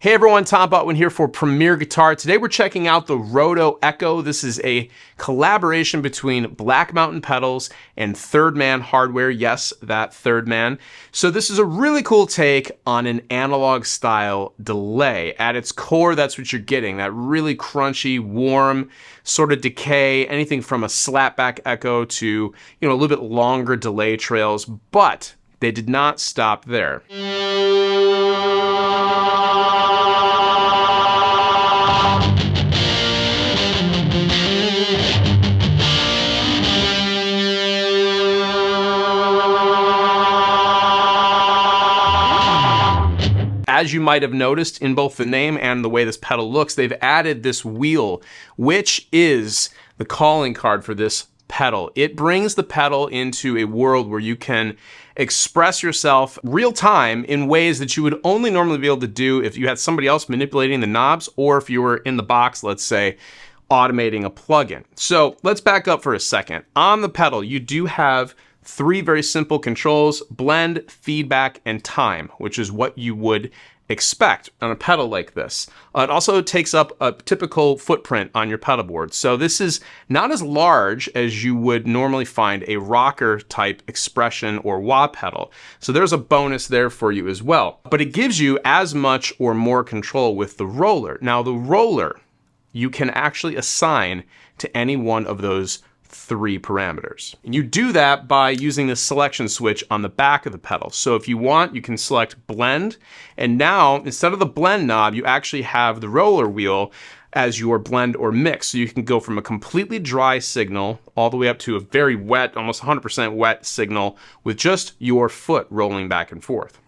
Hey everyone, Tom Butwin here for Premier Guitar. Today we're checking out the Roto Echo. This is a collaboration between Black Mountain Pedals and Third Man Hardware. Yes, that Third Man. So this is a really cool take on an analog style delay. At its core, that's what you're getting. That really crunchy, warm sort of decay, anything from a slapback echo to, a little bit longer delay trails, but they did not stop there. As you might have noticed in both the name and the way this pedal looks, they've added this wheel, which is the calling card for this pedal. It brings the pedal into a world where you can express yourself real time in ways that you would only normally be able to do if you had somebody else manipulating the knobs, or if you were in the box, let's say, automating a plugin. So let's back up for a second. On the pedal, you do have three very simple controls: blend, feedback, and time, which is what you would expect on a pedal like this. It also takes up a typical footprint on your pedal board. So this is not as large as you would normally find a rocker type expression or wah pedal. So there's a bonus there for you as well. But it gives you as much or more control with the roller. Now the roller, you can actually assign to any one of those three parameters. And you do that by using the selection switch on the back of the pedal. So if you want, you can select blend, and now instead of the blend knob, you actually have the roller wheel as your blend or mix. So you can go from a completely dry signal all the way up to a very wet, almost 100% wet signal with just your foot rolling back and forth.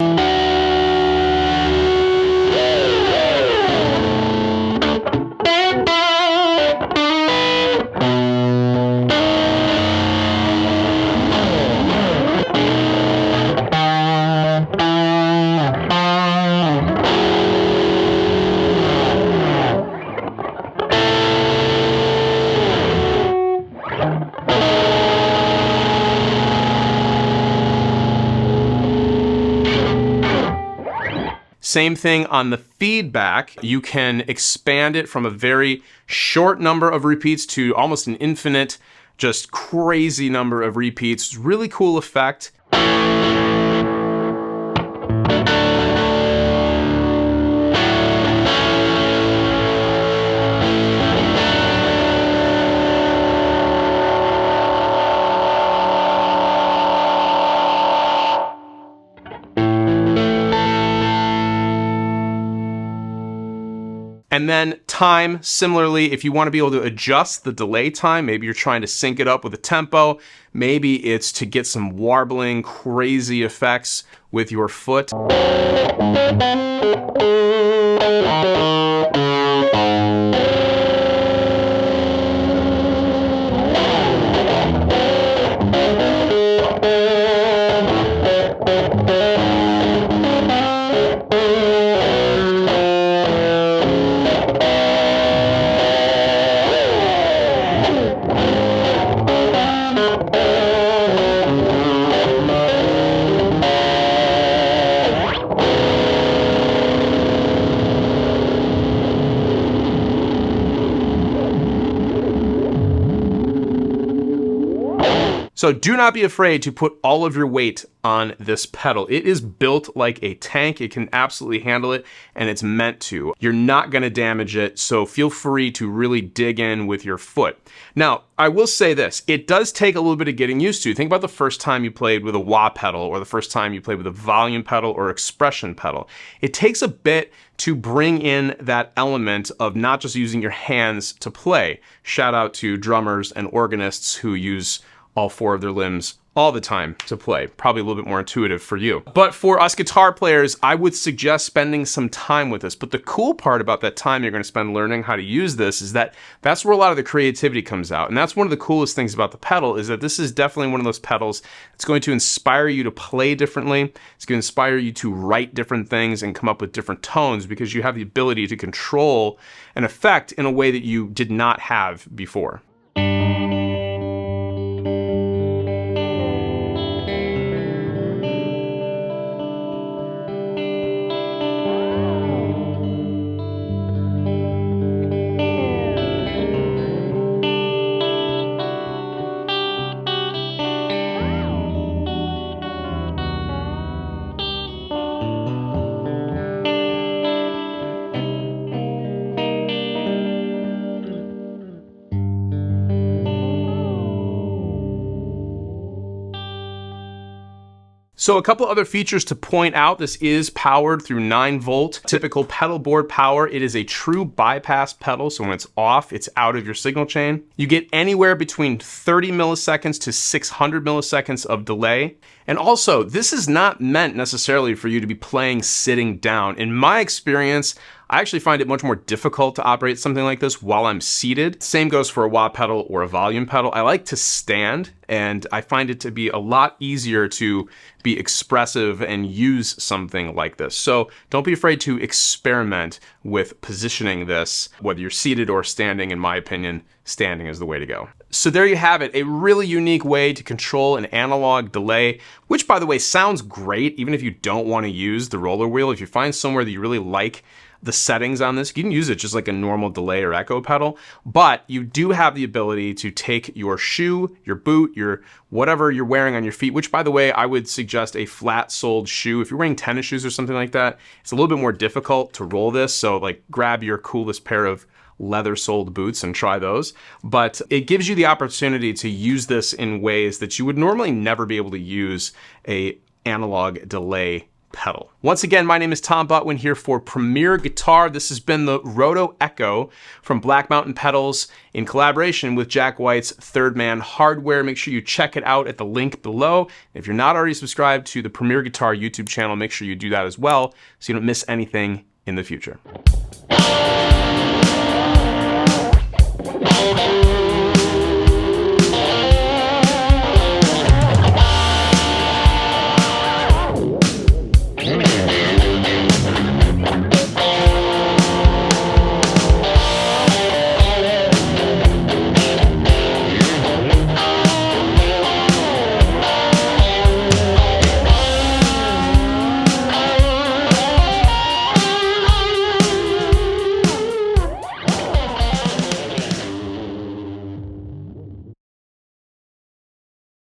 Same thing on the feedback. You can expand it from a very short number of repeats to almost an infinite, just crazy number of repeats. Really cool effect. And then time, similarly, if you want to be able to adjust the delay time, maybe you're trying to sync it up with a tempo, maybe it's to get some warbling, crazy effects with your foot. So do not be afraid to put all of your weight on this pedal. It is built like a tank. It can absolutely handle it, and it's meant to. You're not going to damage it, so feel free to really dig in with your foot. Now, I will say this. It does take a little bit of getting used to. Think about the first time you played with a wah pedal, or the first time you played with a volume pedal or expression pedal. It takes a bit to bring in that element of not just using your hands to play. Shout out to drummers and organists who use all four of their limbs all the time to play. Probably a little bit more intuitive for you. But for us guitar players, I would suggest spending some time with this. But the cool part about that time you're going to spend learning how to use this is that that's where a lot of the creativity comes out. And that's one of the coolest things about the pedal, is that this is definitely one of those pedals that's going to inspire you to play differently. It's going to inspire you to write different things and come up with different tones, because you have the ability to control an effect in a way that you did not have before. So a couple other features to point out. This is powered through 9-volt typical pedal board power. It is a true bypass pedal, so when it's off, it's out of your signal chain. You get anywhere between 30 milliseconds to 600 milliseconds of delay. And also, this is not meant necessarily for you to be playing sitting down. In my experience, I actually find it much more difficult to operate something like this while I'm seated. Same goes for a wah pedal or a volume pedal. I like to stand, and I find it to be a lot easier to be expressive and use something like this. So don't be afraid to experiment with positioning this, whether you're seated or standing. In my opinion, standing is the way to go. So there you have it, a really unique way to control an analog delay, which by the way sounds great even if you don't want to use the roller wheel. If you find somewhere that you really like the settings on this, you can use it just like a normal delay or echo pedal, but you do have the ability to take your shoe, your boot, your whatever you're wearing on your feet, which by the way, I would suggest a flat-soled shoe. If you're wearing tennis shoes or something like that, it's a little bit more difficult to roll this, so like grab your coolest pair of leather-soled boots and try those. But it gives you the opportunity to use this in ways that you would normally never be able to use a analog delay pedal. Once again, my name is Tom Butwin here for Premier Guitar. This has been the Roto Echo from Black Mountain Pedals in collaboration with Jack White's Third Man Hardware. Make sure you check it out at the link below. If you're not already subscribed to the Premier Guitar YouTube channel, make sure you do that as well so you don't miss anything in the future.